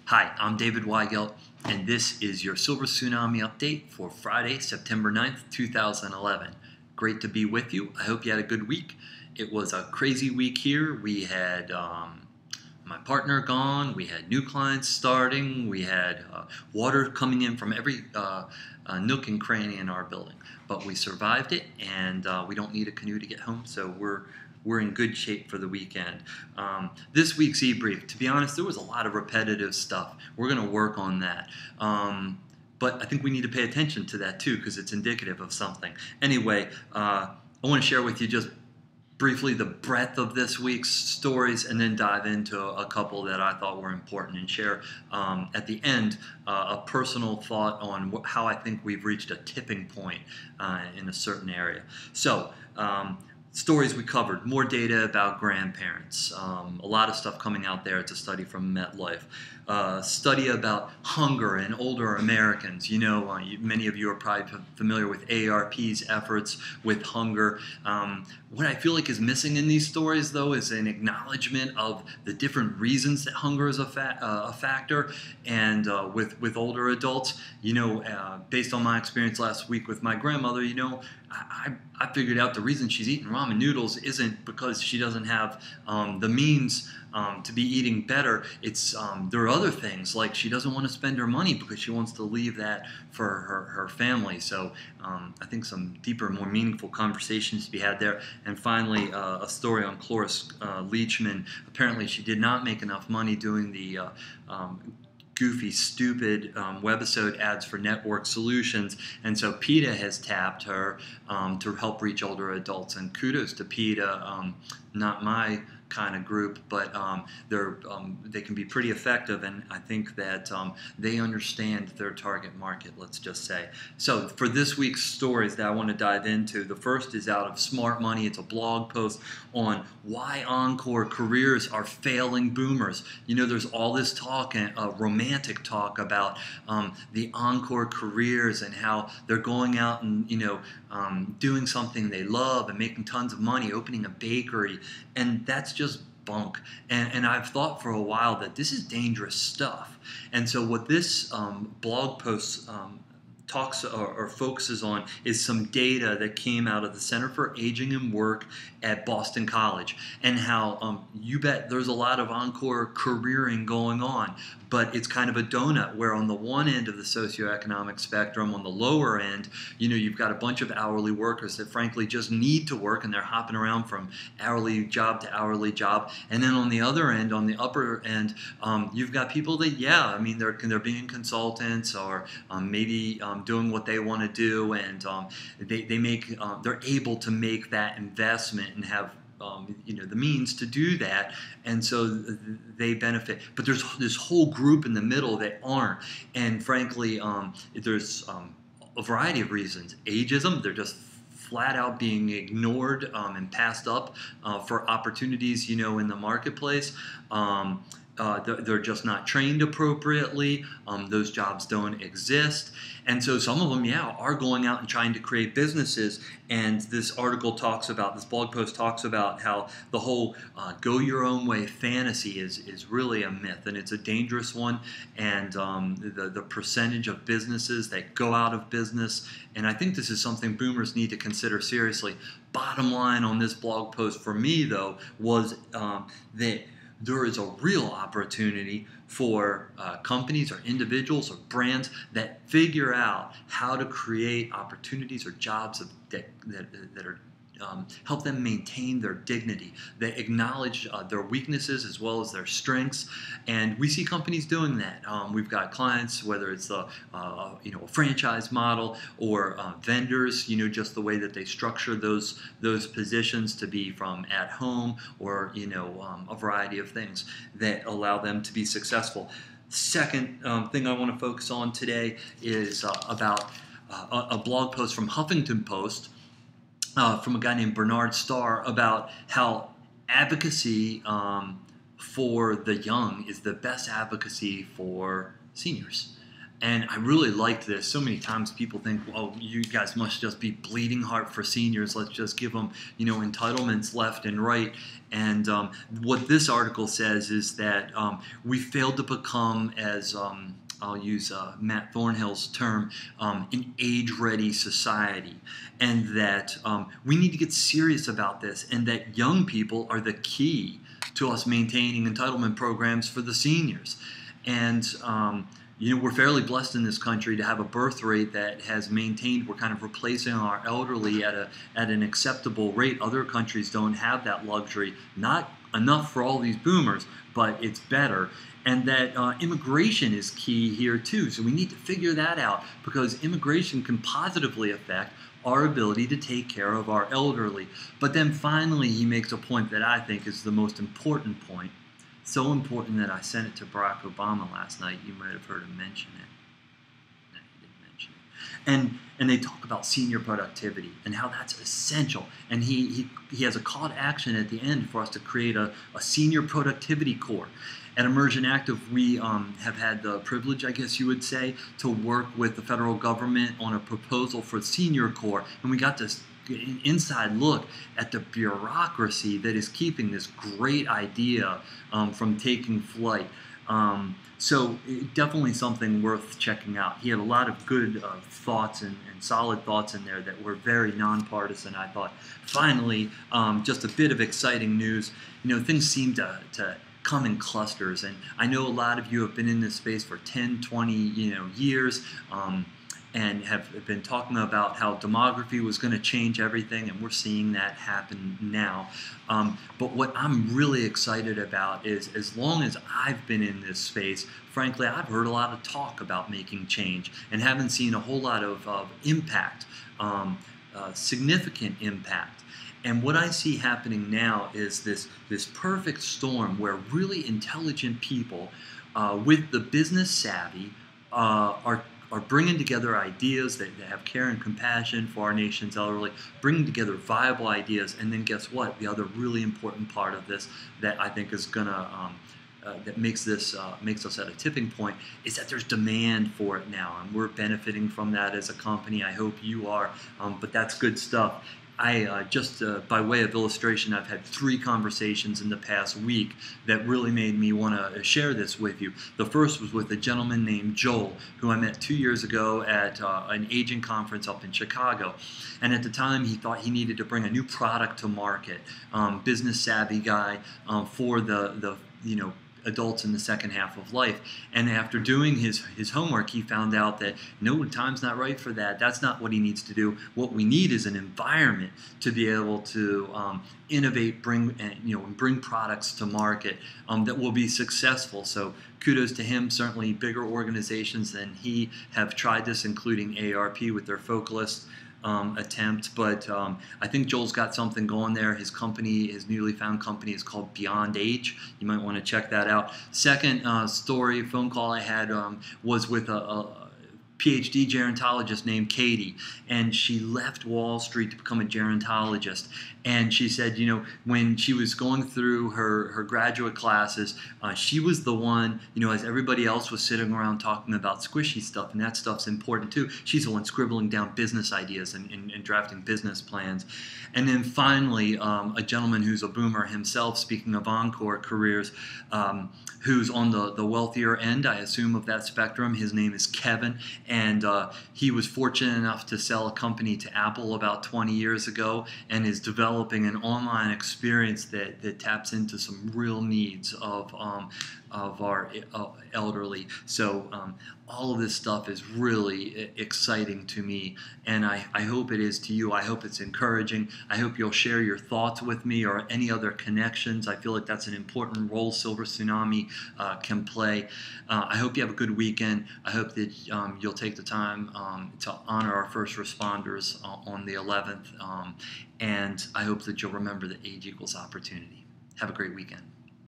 Hi, I'm David Weigelt, and this is your Silver Tsunami update for Friday, September 9th, 2011. Great to be with you. I hope you had a good week. It was a crazy week here. We had my partner gone, we had new clients starting, we had water coming in from every nook and cranny in our building. But we survived it, and we don't need a canoe to get home, so we're in good shape for the weekend. This week's e-brief, to be honest, there was a lot of repetitive stuff. We're going to work on that. But I think we need to pay attention to that too, because it's indicative of something. Anyway, I want to share with you just briefly the breadth of this week's stories, and then dive into a couple that I thought were important, and share at the end a personal thought on how I think we've reached a tipping point in a certain area. So, stories we covered, more data about grandparents, a lot of stuff coming out there. It's a study from MetLife. Study about hunger in older Americans. You know, many of you are probably familiar with AARP's efforts with hunger. What I feel like is missing in these stories, though, is an acknowledgement of the different reasons that hunger is a factor. And with older adults, you know, based on my experience last week with my grandmother, you know, I figured out the reason she's eating ramen noodles isn't because she doesn't have the means to be eating better. It's there are other things, like she doesn't want to spend her money because she wants to leave that for her family. So I think some deeper, more meaningful conversations to be had there. And finally, a story on Cloris Leachman. Apparently, she did not make enough money doing the goofy, stupid webisode ads for Network Solutions, and so PETA has tapped her to help reach older adults. And kudos to PETA, not my kind of group, but they can be pretty effective, and I think that they understand their target market, let's just say. So for this week's stories that I want to dive into, the first is out of Smart Money. It's a blog post on why Encore careers are failing boomers. You know, there's all this talk, and romantic talk, about the Encore careers and how they're going out and, you know, doing something they love and making tons of money, opening a bakery, and that's just bunk. And I've thought for a while that this is dangerous stuff. And so what this blog post talks or focuses on is some data that came out of the Center for Aging and Work at Boston College, and how you bet there's a lot of Encore careering going on, but it's kind of a donut, where on the one end of the socioeconomic spectrum, on the lower end, you know, you've got a bunch of hourly workers that frankly just need to work, and they're hopping around from hourly job to hourly job. And then on the other end, on the upper end, you've got people that, yeah, I mean, they're being consultants, or maybe doing what they want to do, and they're able to make that investment and have you know, the means to do that, and so they benefit. But there's this whole group in the middle that aren't, and frankly, there's a variety of reasons. Ageism, they're just flat out being ignored and passed up for opportunities, you know, in the marketplace. They're just not trained appropriately. Those jobs don't exist. And so some of them, yeah, are going out and trying to create businesses. And this article talks about, this blog post talks about how the whole go your own way fantasy is really a myth, and it's a dangerous one. And the percentage of businesses that go out of business, and I think this is something boomers need to consider seriously. Bottom line on this blog post for me, though, was that there is a real opportunity for companies or individuals or brands that figure out how to create opportunities or jobs that are help them maintain their dignity. They acknowledge their weaknesses as well as their strengths, and we see companies doing that. We've got clients, whether it's a franchise model, or vendors, you know, just the way that they structure those positions to be from at home, or, you know, a variety of things that allow them to be successful. Second thing I want to focus on today is about a blog post from Huffington Post, from a guy named Bernard Starr, about how advocacy for the young is the best advocacy for seniors. And I really liked this. So many times people think, well, you guys must just be bleeding heart for seniors. Let's just give them, entitlements left and right. And what this article says is that we failed to become, as I'll use Matt Thornhill's term, an age-ready society. And that we need to get serious about this, and that young people are the key to us maintaining entitlement programs for the seniors. And we're fairly blessed in this country to have a birth rate that has maintained. We're kind of replacing our elderly at an acceptable rate. Other countries don't have that luxury. Not enough for all these boomers, but it's better. And that immigration is key here too. So we need to figure that out, because immigration can positively affect our ability to take care of our elderly. But then finally, he makes a point that I think is the most important point. So important that I sent it to Barack Obama last night. You might have heard him mention it. No, he didn't mention it. And they talk about senior productivity and how that's essential. And he has a call to action at the end for us to create a senior productivity corps. At Immersion Active, we have had the privilege, I guess you would say, to work with the federal government on a proposal for Senior Corps, and we got this inside look at the bureaucracy that is keeping this great idea from taking flight. So definitely something worth checking out. He had a lot of good thoughts and solid thoughts in there that were very nonpartisan, I thought. Finally, just a bit of exciting news. Things seem to come in clusters, and I know a lot of you have been in this space for 10, 20 years, and have been talking about how demography was going to change everything, and we're seeing that happen now. But what I'm really excited about is, as long as I've been in this space, frankly, I've heard a lot of talk about making change and haven't seen a whole lot of impact, significant impact. And what I see happening now is this perfect storm where really intelligent people with the business savvy are bringing together ideas that have care and compassion for our nation's elderly, bringing together viable ideas. And then guess what? The other really important part of this that I think is going to that makes us at a tipping point is that there's demand for it now, and we're benefiting from that as a company. I hope you are, but that's good stuff. Just by way of illustration, I've had 3 conversations in the past week that really made me want to share this with you. The first was with a gentleman named Joel, who I met 2 years ago at an aging conference up in Chicago. And at the time, he thought he needed to bring a new product to market. Business savvy guy for the adults in the second half of life. And after doing his homework, he found out that no, time's not right for that. That's not what he needs to do. What we need is an environment to be able to innovate, bring products to market that will be successful. So kudos to him. Certainly bigger organizations than he have tried this, including AARP with their Focalist attempt, but I think Joel's got something going there. His company, his newly found company, is called Beyond Age. You might want to check that out. Second phone call I had was with a PhD gerontologist named Katie, and she left Wall Street to become a gerontologist. And she said, when she was going through her graduate classes, she was the one, as everybody else was sitting around talking about squishy stuff, and that stuff's important too, she's the one scribbling down business ideas and drafting business plans. And then finally, a gentleman who's a boomer himself, speaking of Encore careers, who's on the wealthier end, I assume, of that spectrum. His name is Kevin, and he was fortunate enough to sell a company to Apple about 20 years ago, and is developing an online experience that taps into some real needs of our elderly. So all of this stuff is really exciting to me, and I hope it is to you. I hope it's encouraging. I hope you'll share your thoughts with me or any other connections. I feel like that's an important role Silver Tsunami can play. I hope you have a good weekend. I hope that you'll take the time to honor our first responders on the 11th, and I hope that you'll remember that age equals opportunity. Have a great weekend.